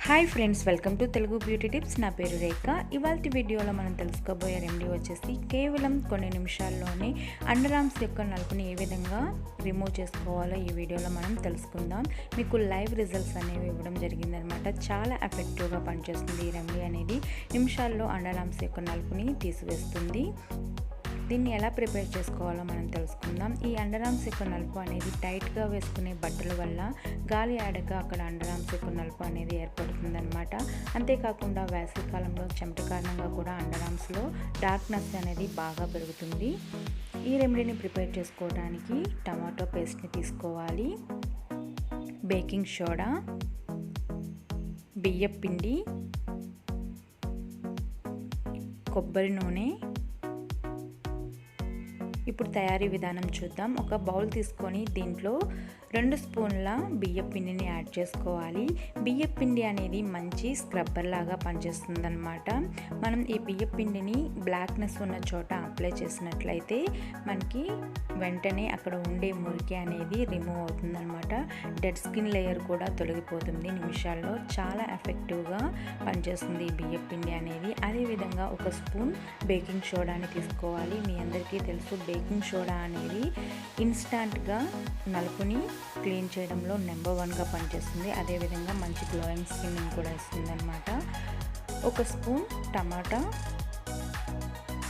Hi friends, welcome to Telugu beauty tips. నా పేరు రేఖ. ఇవాల్టి వీడియోలో మనం తెలుసుకోబోయే రెమెడీ వచ్చేసి కేవలం కొన్ని నిమిషాల్లోనే అండర్ ఆర్మ్స్ యొక్క నలుపుని ఏ విధంగా రిమూవ్ చేసుకోవాలో ఈ వీడియోలో మనం తెలుసుకుందాం. మీకు లైవ్ రిజల్ట్స్ అనేవి ఇవ్వడం జరిగిందనమాట. చాలా ఎఫెక్టివ్గా పనిచేస్తుంది ఈ రెమెడీ అనేది. నిమిషాల్లో అండర్ ఆర్మ్స్ యొక్క నలుపుని తీసివేస్తుంది. దీన్ని ఎలా ప్రిపేర్ చేసుకోవాలో మనం తెలుసుకుందాం. ఈ అండర్ ఆర్మ్స్ యొక్క నలుపు అనేది టైట్గా వేసుకునే బట్టల వల్ల గాలి ఆడక అక్కడ అండర్ ఆర్మ్స్ యొక్క నలుపు అనేది ఏర్పడుతుందన్నమాట. అంతేకాకుండా వేసవికాలంలో చెమట కారణంగా కూడా అండర్ ఆర్మ్స్లో డార్క్నెస్ అనేది బాగా పెరుగుతుంది. ఈ రెమెడీని ప్రిపేర్ చేసుకోవడానికి టమాటో పేస్ట్ని తీసుకోవాలి, బేకింగ్ సోడా, బియ్యం పిండి, కొబ్బరి నూనె. ఇప్పుడు తయారీ విధానం చూద్దాం. ఒక బౌల్ తీసుకొని దీంట్లో 2 స్పూన్ల బియ్యం పిండిని యాడ్ చేసుకోవాలి. బియ్యం పిండి అనేది మంచి స్క్రబ్బర్ లాగా పనిచేస్తుందన్నమాట. మనం ఈ బియ్యం పిండిని బ్లాక్నెస్ ఉన్న చోట అప్లై చేసినట్లయితే మనకి వెంటనే అక్కడ ఉండే మురికి అనేది రిమూవ్ అవుతుందన్నమాట. డెడ్ స్కిన్ లేయర్ కూడా తొలగిపోతుంది నిమిషాల్లో. చాలా ఎఫెక్టివ్గా పనిచేస్తుంది ఈ బియ్యం పిండి అనేది. అదేవిధంగా 1 స్పూన్ బేకింగ్ సోడాని తీసుకోవాలి. మీ అందరికీ తెలుసు, బేకింగ్ సోడా అనేది ఇన్స్టాంట్గా నలుపుని క్లీన్ చేయడంలో నెంబర్ 1గా పనిచేస్తుంది. అదేవిధంగా మంచి గ్లోయింగ్ స్కిన్ కూడా ఇస్తుంది అనమాట. 1 స్పూన్ టమాటా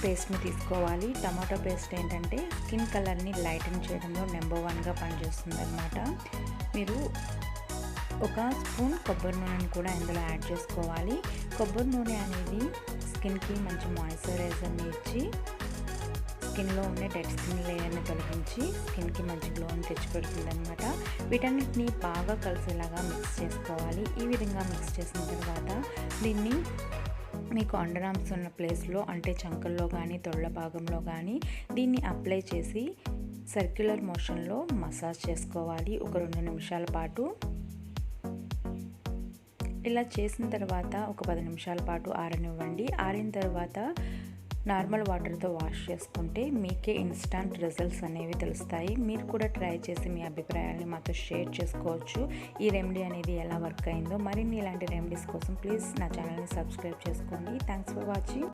పేస్ట్ని తీసుకోవాలి. టమాటా పేస్ట్ ఏంటంటే స్కిన్ కలర్ని లైటన్ చేయడంలో నెంబర్ 1గా పనిచేస్తుంది అనమాట. మీరు 1 స్పూన్ కొబ్బరి నూనెని కూడా ఇందులో యాడ్ చేసుకోవాలి. కొబ్బరి నూనె అనేది స్కిన్కి మంచి మాయిశ్చరైజర్ని ఇచ్చి స్కిన్లో ఉండే డెడ్ స్కిన్ లేయర్ని తొలగించి స్కిన్కి మంచి గ్లోని తెచ్చిపెడుతుంది అనమాట. వీటన్నిటిని బాగా కలిసేలాగా మిక్స్ చేసుకోవాలి. ఈ విధంగా మిక్స్ చేసిన తర్వాత దీన్ని మీకు అండర్ ఆర్మ్స్ ఉన్న ప్లేస్లో, అంటే చంకల్లో కానీ తొళ్ళ భాగంలో కానీ దీన్ని అప్లై చేసి సర్క్యులర్ మోషన్లో మసాజ్ చేసుకోవాలి ఒక 2 నిమిషాల పాటు. ఇలా చేసిన తర్వాత ఒక 10 నిమిషాల పాటు ఆరనివ్వండి. ఆరిన తర్వాత నార్మల్ వాటర్తో వాష్ చేసుకుంటే మీకే ఇన్స్టాంట్ రిజల్ట్స్ అనేవి తెలుస్తాయి. మీరు కూడా ట్రై చేసి మీ అభిప్రాయాల్ని మాతో షేర్ చేసుకోవచ్చు. ఈ రెమెడీ అనేది ఎలా వర్క్ అయిందో. మరిన్ని ఇలాంటి రెమెడీస్ కోసం ప్లీజ్ నా ఛానల్ని సబ్స్క్రైబ్ చేసుకోండి. Thanks for watching.